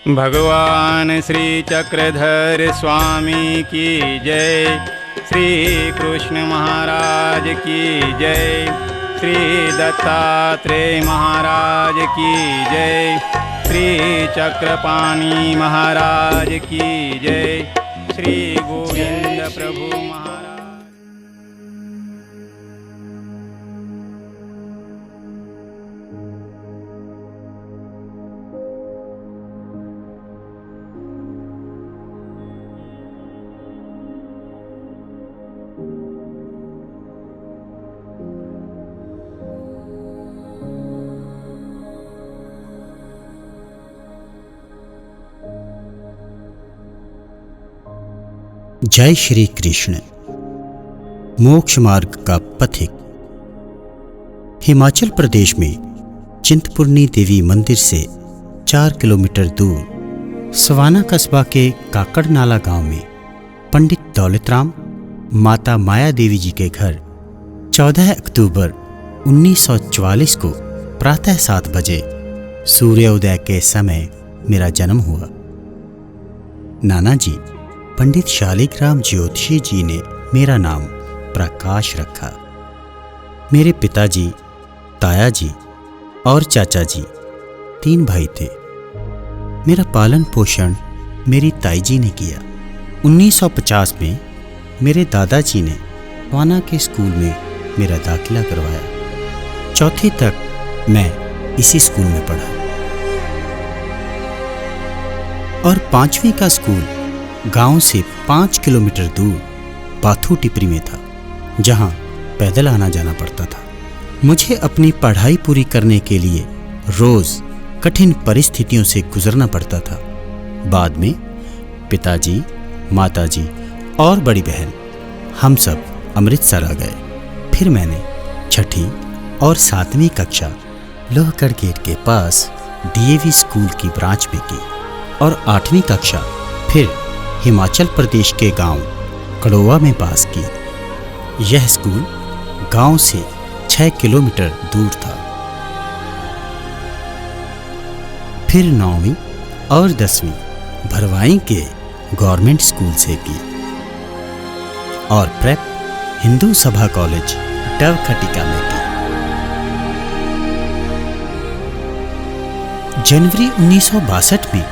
भगवान श्री चक्रधर स्वामी की जय। श्री कृष्ण महाराज की जय। श्री दत्तात्रेय महाराज की जय। श्री चक्रपाणि महाराज की जय। श्री गोविंद प्रभु महाराज। जय श्री कृष्ण। मोक्ष मार्ग का पथिक। हिमाचल प्रदेश में चिंतपूर्णी देवी मंदिर से 4 किलोमीटर दूर सवाना कस्बा के काकड़नाला गांव में पंडित दौलतराम माता माया देवी जी के घर 14 अक्टूबर 1944 को प्रातः 7 बजे सूर्योदय के समय मेरा जन्म हुआ। नाना जी पंडित शालिग्राम ज्योतिषी जी ने मेरा नाम प्रकाश रखा। मेरे पिताजी, ताया जी और चाचा जी 3 भाई थे। मेरा पालन पोषण मेरी ताई जी ने किया। 1950 में मेरे दादाजी ने वाना के स्कूल में मेरा दाखिला करवाया। चौथी तक मैं इसी स्कूल में पढ़ा और 5वीं का स्कूल गांव से 5 किलोमीटर दूर बाथू टिपरी में था, जहां पैदल आना जाना पड़ता था। मुझे अपनी पढ़ाई पूरी करने के लिए रोज कठिन परिस्थितियों से गुजरना पड़ता था। बाद में पिताजी, माताजी और बड़ी बहन हम सब अमृतसर आ गए। फिर मैंने 6ठी और 7वीं कक्षा लोहगढ़ गेट के पास डीएवी स्कूल की ब्रांच में की और 8वीं कक्षा फिर हिमाचल प्रदेश के गांव कड़ोवा में पास की। यह स्कूल गांव से 6 किलोमीटर दूर था। फिर 9वीं और 10वीं भरवाई के गवर्नमेंट स्कूल से की और प्रेप हिंदू सभा कॉलेज डवखटिका में की। जनवरी 1962 में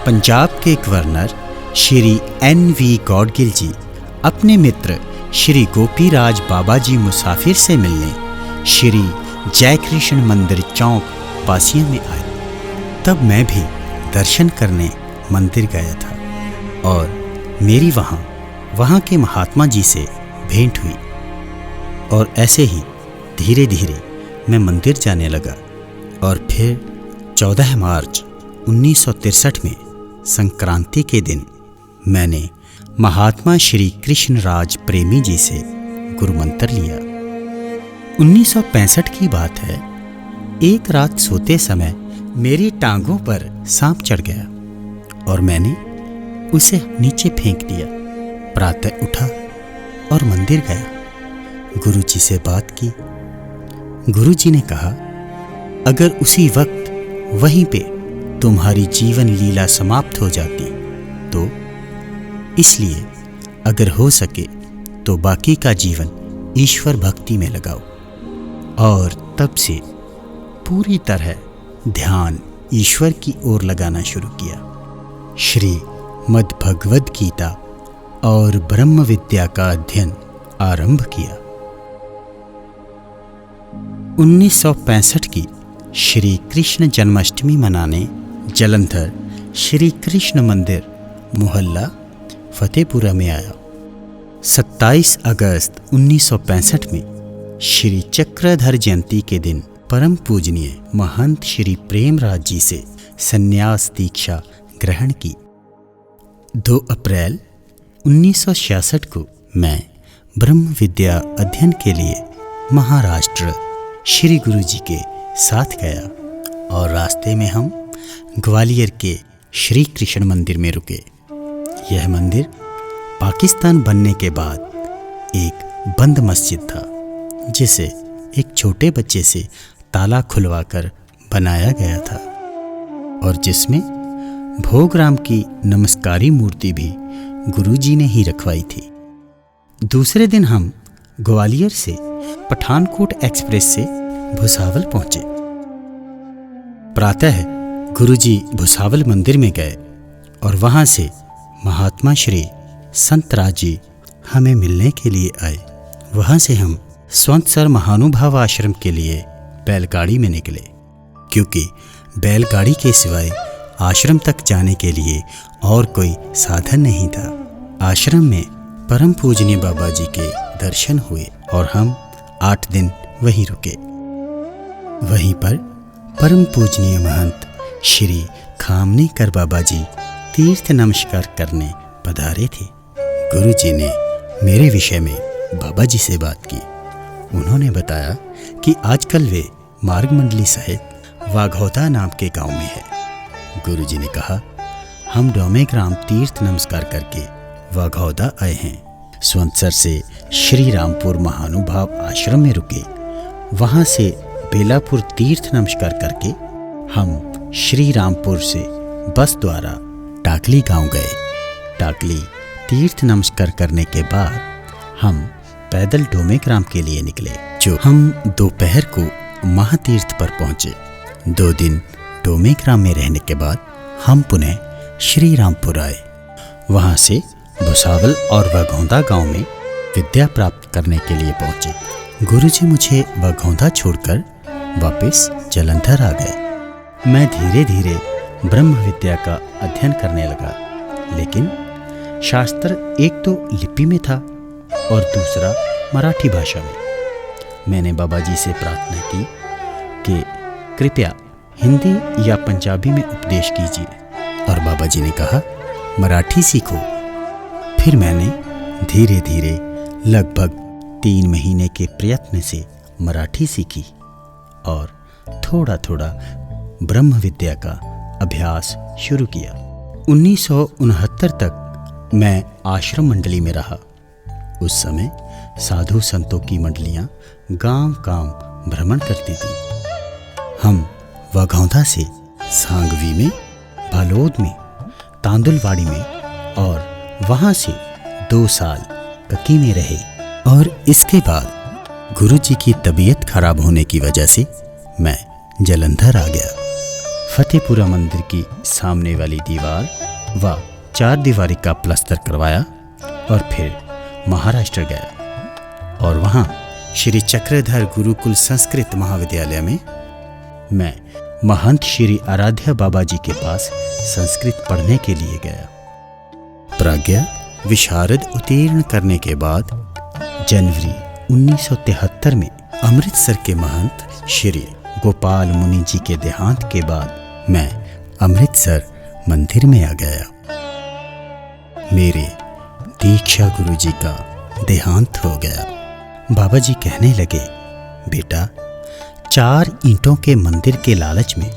पंजाब के गवर्नर श्री NV गौडगिल जी अपने मित्र श्री गोपीराज बाबा जी मुसाफिर से मिलने श्री जय कृष्ण मंदिर चौक पासिया में आए। तब मैं भी दर्शन करने मंदिर गया था और मेरी वहाँ के महात्मा जी से भेंट हुई और ऐसे ही धीरे धीरे मैं मंदिर जाने लगा। और फिर 14 मार्च 1963 में संक्रांति के दिन मैंने महात्मा श्री कृष्ण राज प्रेमी जी से गुरु मंत्र लिया। 1965 की बात है। एक रात सोते समय मेरी टांगों पर सांप चढ़ गया और मैंने उसे नीचे फेंक दिया। प्रातः उठा और मंदिर गया। गुरु जी से बात की। गुरु जी ने कहा, अगर उसी वक्त वहीं पे तुम्हारी जीवन लीला समाप्त हो जाती तो इसलिए अगर हो सके तो बाकी का जीवन ईश्वर भक्ति में लगाओ। और तब से पूरी तरह ध्यान ईश्वर की ओर लगाना शुरू किया। श्री मद् भगवद गीता और ब्रह्म विद्या का अध्ययन आरंभ किया। 1965 की श्री कृष्ण जन्माष्टमी मनाने जालंधर श्री कृष्ण मंदिर मोहल्ला फतेहपुरा में आया। 27 अगस्त 1965 में श्री चक्रधर जयंती के दिन परम पूजनीय महंत श्री प्रेमराज जी से संन्यास दीक्षा ग्रहण की। 2 अप्रैल 1966 को मैं ब्रह्म विद्या अध्ययन के लिए महाराष्ट्र श्री गुरु जी के साथ गया और रास्ते में हम ग्वालियर के श्री कृष्ण मंदिर में रुके। यह मंदिर पाकिस्तान बनने के बाद एक बंद मस्जिद था, जिसे एक छोटे बच्चे से ताला खुलवाकर बनाया गया था और जिसमें भोगराम की नमस्कारी मूर्ति भी गुरुजी ने ही रखवाई थी। दूसरे दिन हम ग्वालियर से पठानकोट एक्सप्रेस से भुसावल पहुंचे। प्रातः गुरुजी भुसावल मंदिर में गए और वहां से महात्मा श्री संत राज जी हमें मिलने के लिए आए। वहां से हम स्वतंत्र महानुभाव आश्रम के लिए बैलगाड़ी में निकले, क्योंकि बैलगाड़ी के सिवाय आश्रम तक जाने के लिए और कोई साधन नहीं था। आश्रम में परम पूजनीय बाबा जी के दर्शन हुए और हम 8 दिन वहीं रुके। वहीं पर परम पूजनीय महंत श्री खामनीकर बाबा जी तीर्थ नमस्कार करने पधारे थे। गुरु जी ने मेरे विषय में बाबा जी से बात की। उन्होंने बताया कि आजकल वे मार्ग मंडली सहित वाघौदा नाम के गांव में है। गुरु जी ने कहा, हम डोमेग्राम तीर्थ नमस्कार करके वाघौदा आए हैं। स्वंतसर से श्री रामपुर महानुभाव आश्रम में रुके। वहां से बेलापुर तीर्थ नमस्कार करके हम श्री रामपुर से बस द्वारा टाकली गांव गए। टाकली तीर्थ नमस्कार करने के बाद हम पैदल डोमेग्राम के लिए निकले, जो हम दोपहर को महातीर्थ पर पहुंचे। 2 दिन डोमेग्राम में रहने के बाद हम पुनः श्री रामपुर आए। वहां से भुसावल और वाघौदा गांव में विद्या प्राप्त करने के लिए पहुंचे। गुरुजी मुझे वाघौदा छोड़कर वापस जालंधर आ गए। मैं धीरे धीरे ब्रह्म विद्या का अध्ययन करने लगा, लेकिन शास्त्र एक तो लिपि में था और दूसरा मराठी भाषा में। मैंने बाबा जी से प्रार्थना की कि कृपया हिंदी या पंजाबी में उपदेश कीजिए, और बाबा जी ने कहा, मराठी सीखो। फिर मैंने धीरे धीरे लगभग 3 महीने के प्रयत्न से मराठी सीखी और थोड़ा थोड़ा ब्रह्म विद्या का अभ्यास शुरू किया। 1969 तक मैं आश्रम मंडली में रहा। उस समय साधु संतों की मंडलियां गांव-गांव भ्रमण करती थी। हम वाघौदा से सांगवी में, बालोद में, तांदुलवाड़ी में और वहां से 2 साल ककी में रहे। और इसके बाद गुरुजी की तबीयत खराब होने की वजह से मैं जालंधर आ गया। फतेहपुरा मंदिर की सामने वाली दीवार व 4 दीवारी का प्लास्टर करवाया और फिर महाराष्ट्र गया और वहाँ श्री चक्रधर गुरुकुल संस्कृत महाविद्यालय में मैं महंत श्री आराध्य बाबा जी के पास संस्कृत पढ़ने के लिए गया। प्राज्ञा विशारद उत्तीर्ण करने के बाद जनवरी 1973 में अमृतसर के महंत श्री गोपाल मुनि जी के देहांत के बाद मैं अमृतसर मंदिर में आ गया। मेरे दीक्षा गुरु जी का देहांत हो गया। बाबा जी कहने लगे, बेटा 4 ईंटों के मंदिर के लालच में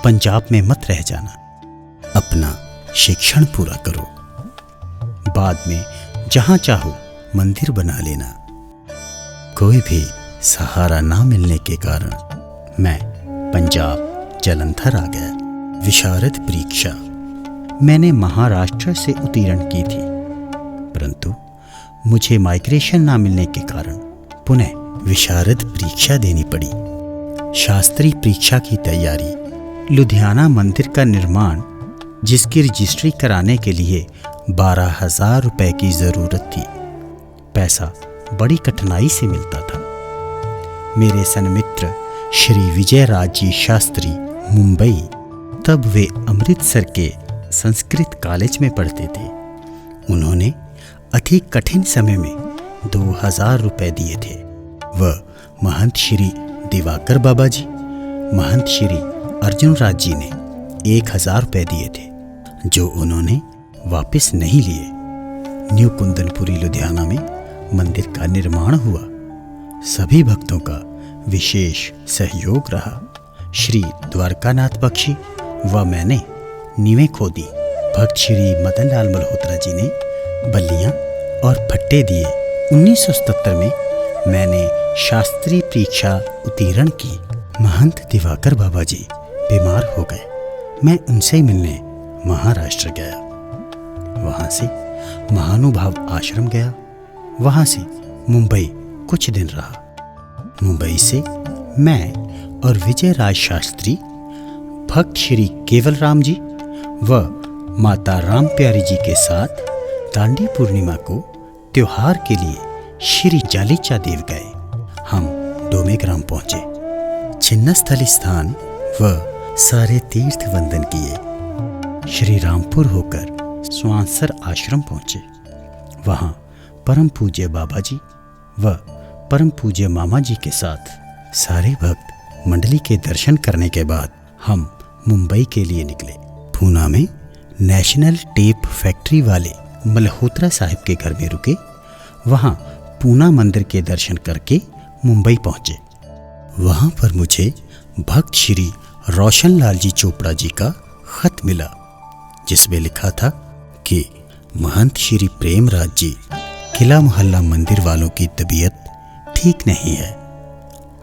पंजाब में मत रह जाना, अपना शिक्षण पूरा करो, बाद में जहां चाहो मंदिर बना लेना। कोई भी सहारा ना मिलने के कारण मैं पंजाब जालंधर आ गया। विशारद परीक्षा मैंने महाराष्ट्र से उत्तीर्ण की थी, परंतु मुझे माइग्रेशन ना मिलने के कारण पुनः विशारद परीक्षा देनी पड़ी। शास्त्री परीक्षा की तैयारी, लुधियाना मंदिर का निर्माण जिसकी रजिस्ट्री कराने के लिए 12,000 रुपए की जरूरत थी। पैसा बड़ी कठिनाई से मिलता था। मेरे सन्मित्र श्री विजय राज जी शास्त्री मुंबई, तब वे अमृतसर के संस्कृत कॉलेज में पढ़ते थे। उन्होंने अति कठिन समय में 2,000 रुपए दिए थे। वह महंत श्री दिवाकर बाबा जी, महंत श्री अर्जुन राज जी ने 1,000 रुपए दिए थे, जो उन्होंने वापस नहीं लिए। न्यू कुंदनपुरी लुधियाना में मंदिर का निर्माण हुआ। सभी भक्तों का विशेष सहयोग रहा। श्री द्वारकानाथ बख्शी व मैंने नींवें खोदी। भक्त श्री मदन लाल मल्होत्रा जी ने बल्लियां और फट्टे दिए। 1977 में मैंने शास्त्री परीक्षा उत्तीर्ण की। महंत दिवाकर बाबा जी बीमार हो गए। मैं उनसे मिलने महाराष्ट्र गया। वहाँ से महानुभाव आश्रम गया। वहाँ से मुंबई कुछ दिन रहा। मुंबई से मैं और विजय राज शास्त्री भक्त श्री केवल राम जी व माता राम प्यारी जी के साथ दांडी पूर्णिमा को त्योहार के लिए श्री जालिचा देव गए। हम डोमेग्राम पहुंचे, छिन्नस्थली स्नान व सारे तीर्थ वंदन किए। श्री रामपुर होकर स्वांसर आश्रम पहुंचे। वहां परम पूज्य बाबा जी व परम पूज्य मामा जी के साथ सारे भक्त मंडली के दर्शन करने के बाद हम मुंबई के लिए निकले। पूना में नेशनल टेप फैक्ट्री वाले मल्होत्रा साहिब के घर में रुके। वहां पूना मंदिर के दर्शन करके मुंबई पहुंचे। वहां पर मुझे भक्त श्री रोशनलाल जी चोपड़ा जी का खत मिला, जिसमें लिखा था कि महंत श्री प्रेमराज जी किला मोहल्ला मंदिर वालों की तबीयत ठीक नहीं है,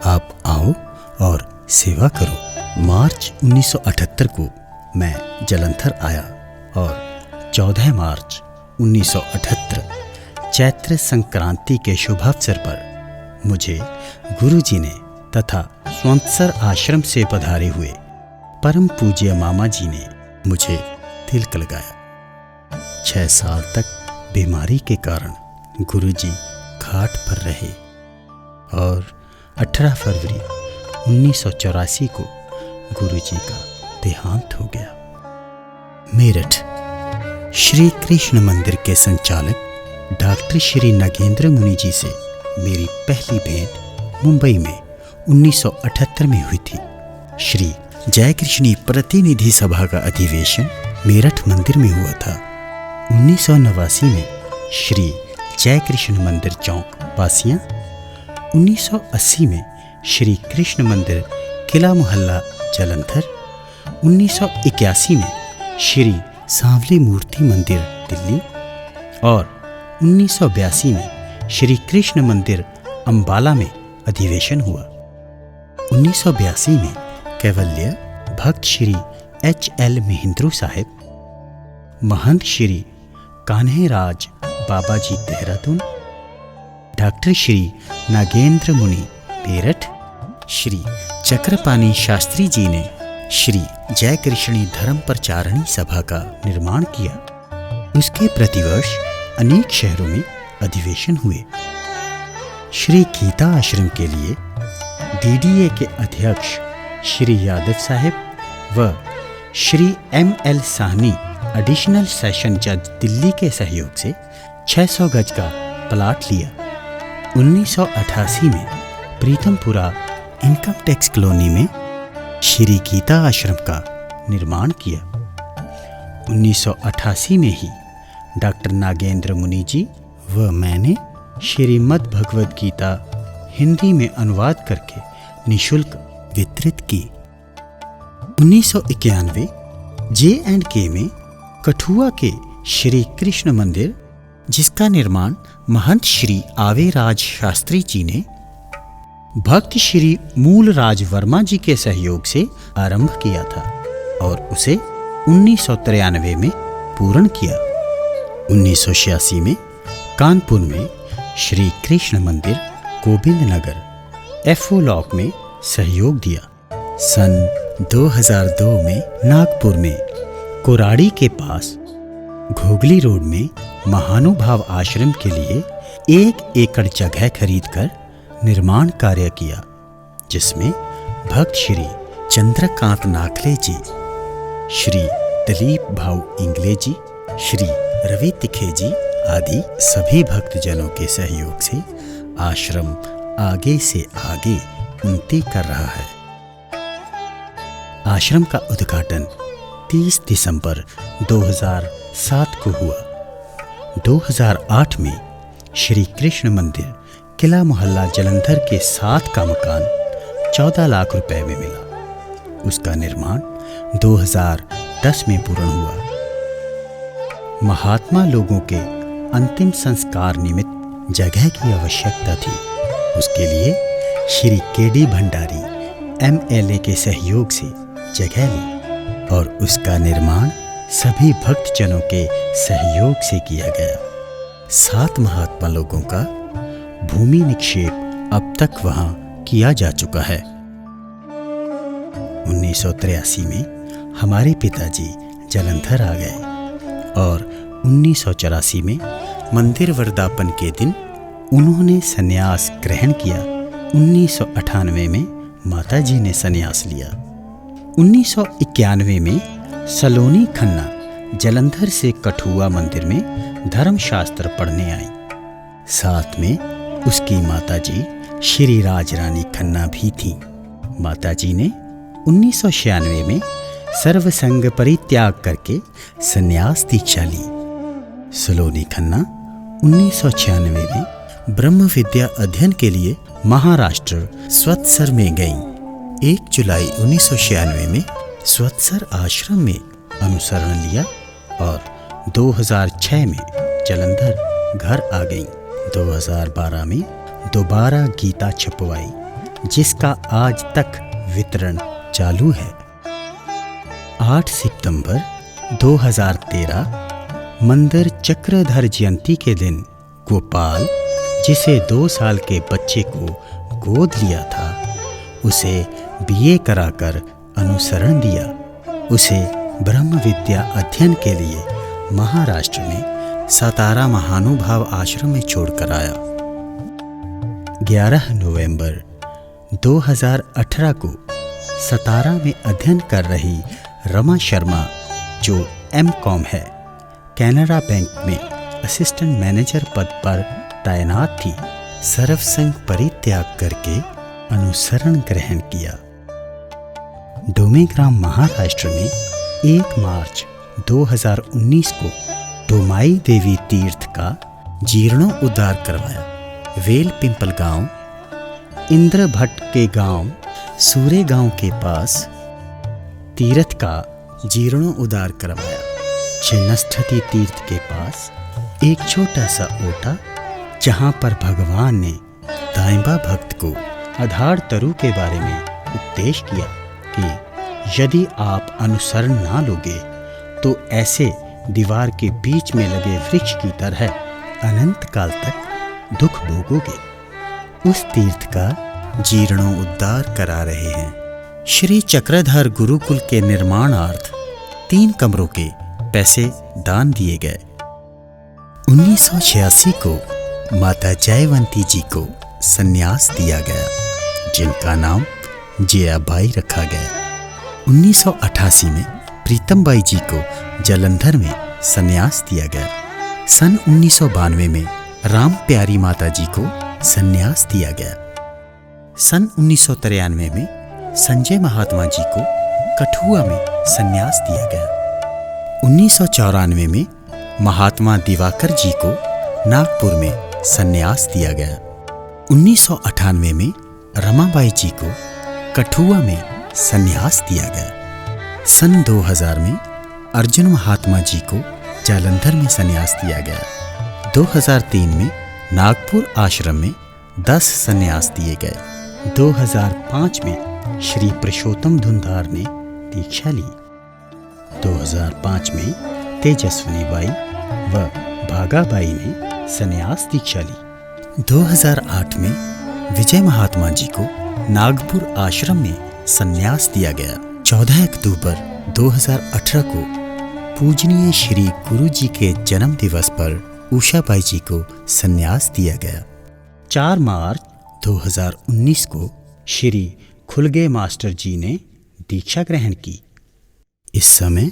आप आओ और सेवा करो। मार्च 1978 को मैं जलंधर आया और 14 मार्च 1978 चैत्र संक्रांति के शुभ अवसर पर मुझे गुरु जी ने तथा स्वांसर आश्रम से पधारे हुए परम पूज्य मामा जी ने मुझे तिलक लगाया। 6 साल तक बीमारी के कारण गुरु जी घाट पर रहे और 18 फरवरी 1984 को गुरु जी का देहांत हो गया। मेरठ श्री कृष्ण मंदिर के संचालक डॉक्टर श्री नागेंद्र मुनि जी से मेरी पहली भेंट मुंबई में 1978 में हुई थी। श्री जय कृष्णी प्रतिनिधि सभा का अधिवेशन मेरठ मंदिर में हुआ था। 1989 में श्री जय कृष्ण मंदिर चौक बासियां, 1980 में श्री कृष्ण मंदिर किला मोहल्ला जलंधर, 1981 में श्री सांवली मूर्ति मंदिर दिल्ली और 1982 में श्री कृष्ण मंदिर अंबाला में अधिवेशन हुआ। 1982 में कैवल्य भक्त श्री H.L. महिंद्रू साहिब, महंत श्री कान्हेराज बाबा जी देहरादून, डॉक्टर श्री नागेंद्र मुनि मेरठ, श्री चक्रपाणी शास्त्री जी ने श्री जय कृष्णी धर्म प्रचारणी सभा का निर्माण किया। उसके प्रतिवर्ष अनेक शहरों में अधिवेशन हुए। श्री गीता आश्रम के लिए DDA के अध्यक्ष श्री यादव साहिब व Shri M.L. Sahni additional session जज दिल्ली के सहयोग से 600 गज का प्लाट लिया। 1988 में प्रीतमपुरा इनकम टैक्स कॉलोनी में श्री गीता आश्रम का निर्माण किया। 1988 में ही डॉक्टर नागेंद्र मुनि जी व मैंने श्रीमद् भगवद गीता हिंदी में अनुवाद करके निःशुल्क वितरित की। 1991 J&K में कठुआ के श्री कृष्ण मंदिर, जिसका निर्माण महंत श्री आवेराज शास्त्री जी ने भक्त श्री मूल राज वर्मा जी के सहयोग से आरंभ किया था और उसे 1993 में पूर्ण किया। 1986 में कानपुर में श्री कृष्ण मंदिर गोविंद नगर FO ब्लॉक में सहयोग दिया। सन 2002 में नागपुर में कोराड़ी के पास घोगली रोड में महानुभाव आश्रम के लिए 1 एकड़ जगह खरीदकर निर्माण कार्य किया, जिसमें भक्त श्री चंद्रकांत नाखले जी, श्री दिलीप भाऊ इंगले जी, श्री रवि तिखे जी आदि सभी भक्तजनों के सहयोग से आश्रम आगे से आगे उन्नति कर रहा है। आश्रम का उद्घाटन 30 दिसंबर 2007 को हुआ। 2008 में श्री कृष्ण मंदिर किला मोहल्ला जलंधर के 7 का मकान 14 लाख रुपए में मिला। उसका निर्माण 2010 में पूर्ण हुआ। महात्मा लोगों के अंतिम संस्कार निमित्त जगह की आवश्यकता थी। उसके लिए श्री KD भंडारी MLA के सहयोग से जगह ली और उसका निर्माण सभी भक्तजनों के सहयोग से किया गया। 7 महात्मा लोगों का भूमि निक्षेप अब तक वहां किया जा चुका है। 1983 में हमारे पिताजी जालंधर आ गए और 1984 में मंदिर वर्धापन के दिन उन्होंने संन्यास ग्रहण किया। 1998 में माताजी ने संन्यास लिया। 1991 में सलोनी खन्ना जालंधर से कठुआ मंदिर में धर्मशास्त्र पढ़ने आई। साथ में उसकी माताजी श्री राजरानी खन्ना भी थीं। माताजी ने 1996 में सर्वसंग परित्याग करके संन्यास दीक्षा ली। सलोनी खन्ना 1996 में ब्रह्म विद्या अध्ययन के लिए महाराष्ट्र स्वत्सर में गईं। 1 जुलाई 1996 में स्वत्सर आश्रम में अनुसरण लिया और 2006 में जालंधर घर आ गईं। 2012 में दोबारा गीता छपवाई, जिसका आज तक वितरण चालू है। 8 सितंबर 2013 मंदिर चक्रधर जयंती के दिन गोपाल, जिसे 2 साल के बच्चे को गोद लिया था, उसे बीए कराकर अनुसरण दिया। उसे ब्रह्म विद्या अध्ययन के लिए महाराष्ट्र में सातारा महानुभाव आश्रम में छोड़कर आया। 11 नवंबर 2018 को सतारा में अध्ययन कर रही रमा शर्मा, जो एमकॉम है, कैनरा बैंक में असिस्टेंट मैनेजर पद पर तैनात थी, सर्वसंग परित्याग करके अनुसरण ग्रहण किया। डोमेग्राम महाराष्ट्र में 1 मार्च 2019 को डोमाई देवी तीर्थ का जीर्णोद्धार करवाया। वेल पिंपल गांव, इंद्र भट्ट के गांव, सूरे गांव के पास तीर्थ का जीर्णोद्धार करवाया। छिन्नस्थति तीर्थ के पास एक छोटा सा ओटा, जहां पर भगवान ने दाइंबा भक्त को आधार तरु के बारे में उपदेश किया कि यदि आप अनुसरण ना लोगे तो ऐसे दीवार के बीच में लगे वृक्ष की तरह अनंत काल तक दुख भोगोगे। उस तीर्थ का जीर्णोद्धार करा रहे हैं। श्री चक्रधर गुरुकुल के निर्माणार्थ 3 कमरों के पैसे दान दिए गए। 1986 को माता जयवंती जी को संन्यास दिया गया, जिनका नाम जयाबाई रखा गया। 1988 में प्रीतम बाई जी को जालंधर में संन्यास दिया गया। सन 1992 में राम प्यारी माता जी को संन्यास दिया गया। सन 1993 में संजय महात्मा जी को कठुआ में संन्यास दिया गया। 1994 में महात्मा दिवाकर जी को नागपुर में संन्यास दिया गया। 1998 में रमाबाई जी को कठुआ में संन्यास दिया गया। सन 2000 में अर्जुन महात्मा जी को जालंधर में संन्यास दिया गया। 2003 में नागपुर आश्रम में 10 संन्यास दिए गए। 2005 में श्री पुरुषोत्तम धुंधार ने दीक्षा ली। 2005 में तेजस्विनी बाई व भागाबाई ने संन्यास दीक्षा ली। 2008 में विजय महात्मा जी को नागपुर आश्रम में संन्यास दिया गया। 14 अक्टूबर 2018 को पूजनीय श्री गुरु जी के जन्म दिवस पर उषाबाई जी को संन्यास दिया गया। 4 मार्च 2019 को श्री खुलगे मास्टर जी ने दीक्षा ग्रहण की। इस समय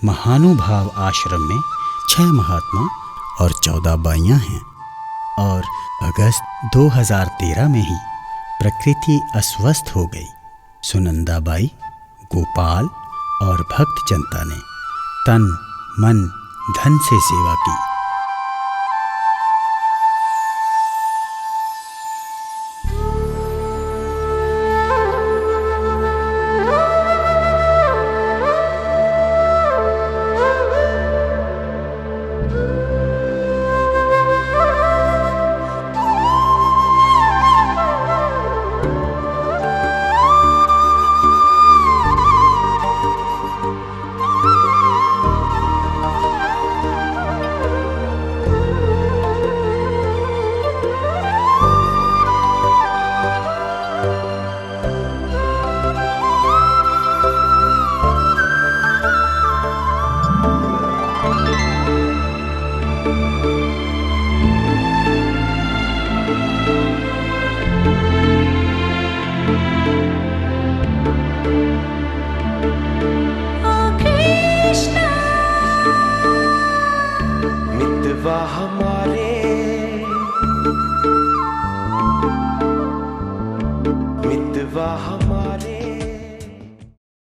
महानुभाव आश्रम में 6 महात्मा और 14 बाइयां हैं और अगस्त 2013 में ही प्रकृति अस्वस्थ हो गई। सुनंदा बाई, गोपाल और भक्त जनता ने तन मन धन से सेवा की। मितवा हमारे, मितवा हम